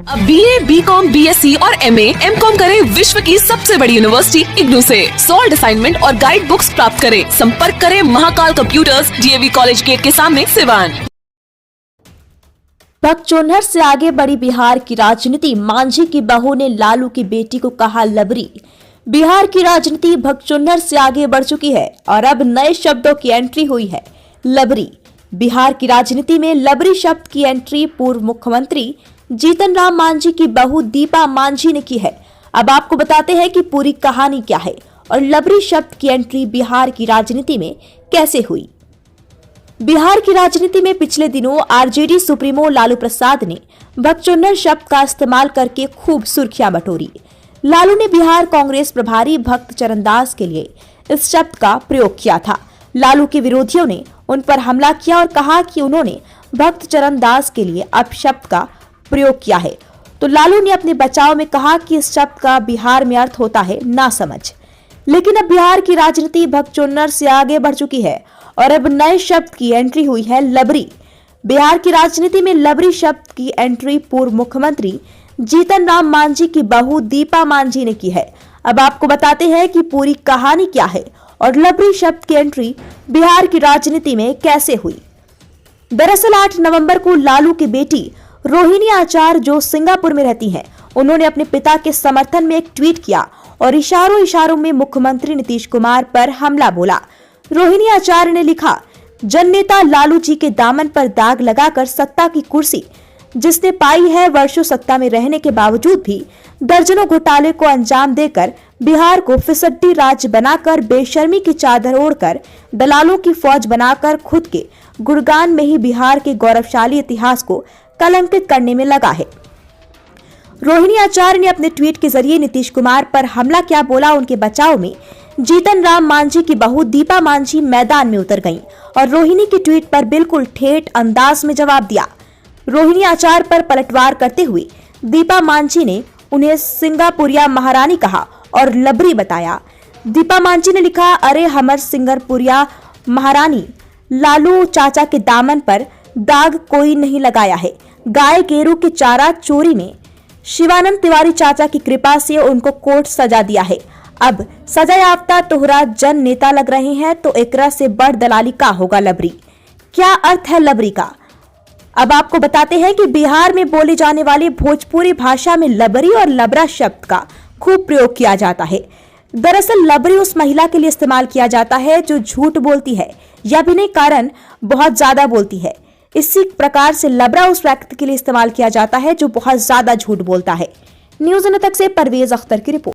अब BA, BCom, BSc और MA, MCom करें विश्व की सबसे बड़ी यूनिवर्सिटी इग्नू से। सॉल्ड असाइनमेंट और गाइड बुक्स प्राप्त करें। संपर्क करें Mahakal computers, DAV college gate के सामने, सिवान। भगचोन्हर से आगे बढ़ी बिहार की राजनीति। मांझी की बहू ने लालू की बेटी को कहा लबरी। बिहार की राजनीति भगचोन्हर से आगे बढ़ चुकी है और अब नए शब्दों की एंट्री हुई है, लबरी। बिहार की राजनीति में लबरी शब्द की एंट्री पूर्व मुख्यमंत्री जीतन राम मांझी की बहू दीपा मांझी ने की है। अब आपको बताते हैं कि पूरी कहानी क्या है और लबरी शब्द की एंट्री बिहार की राजनीति में कैसे हुई। बिहार की राजनीति में पिछले दिनों आरजेडी सुप्रीमो लालू प्रसाद ने भगचोन्हर शब्द का इस्तेमाल करके खूब सुर्खियां बटोरी। लालू ने बिहार कांग्रेस प्रभारी भक्त चरणदास के लिए इस शब्द का प्रयोग किया था। लालू के विरोधियों ने उन पर हमला किया और कहा कि उन्होंने भक्त चरणदास के लिए अपशब्द का प्रयोग किया है। तो लालू ने अपने बचाव में कहा कि इस शब्द का बिहार में अर्थ होता है नासमझ। लेकिन अब बिहार की राजनीति भगचोन्हर से आगे बढ़ चुकी है और अब नए शब्द की एंट्री हुई है, लबरी। बिहार की राजनीति में लबरी शब्द की एंट्री पूर्व मुख्यमंत्री जीतन राम मांझी की बहू दीपा मांझी ने की है। अब आपको बताते हैं कि पूरी कहानी क्या है और लबरी शब्द की एंट्री बिहार की राजनीति में कैसे हुई। दरअसल 8 नवंबर को लालू की बेटी रोहिणी आचार्य, जो सिंगापुर में रहती हैं, उन्होंने अपने पिता के समर्थन में एक ट्वीट किया और इशारों में मुख्यमंत्री नीतीश कुमार पर हमला बोला। रोहिणी आचार्य ने लिखा, जननेता लालू जी के दामन पर दाग लगाकर सत्ता की कुर्सी जिसने पाई है, वर्षों सत्ता में रहने के बावजूद भी दर्जनों घोटाले को अंजाम देकर बिहार को फिसड्डी राज्य बनाकर, बेशर्मी की चादर ओढ़कर, दलालों की फौज बनाकर खुद के गुणगान में ही बिहार के गौरवशाली इतिहास को कलंकित करने में लगा है। रोहिणी आचार्य ने अपने ट्वीट के जरिए नीतीश कुमार पर हमला किया। बोला, उनके बचाव में जीतन राम मांझी की बहू दीपा मांझी मैदान में उतर गईं और रोहिणी की ट्वीट पर बिल्कुल ठेठ अंदाज में जवाब दिया। रोहिणी आचार्य पर पलटवार करते हुए दीपा मांझी ने उन्हें सिंगापुरिया महारानी कहा और लबरी बताया। दीपा मांझी ने लिखा, अरे हमर सिंगापुरिया महारानी, लालू चाचा के दामन पर दाग कोई नहीं लगाया है। गाय गेरू के चारा चोरी में शिवानंद तिवारी चाचा की कृपा से उनको कोर्ट सजा दिया है। अब सजा याफ्ता तोहरा जन नेता लग रहे हैं तो एकरा से बड़ दलाली का होगा लबरी। क्या अर्थ है लबरी का? अब आपको बताते हैं कि बिहार में बोली जाने वाली भोजपुरी भाषा में लबरी और लबरा शब्द का खूब प्रयोग किया जाता है। दरअसल लबरी उस महिला के लिए इस्तेमाल किया जाता है जो झूठ बोलती है या बिना कारण बहुत ज्यादा बोलती है। इसी प्रकार से लबरा उस व्यक्ति के लिए इस्तेमाल किया जाता है जो बहुत ज्यादा झूठ बोलता है। न्यूज़ जनतक से परवेज अख्तर की रिपोर्ट।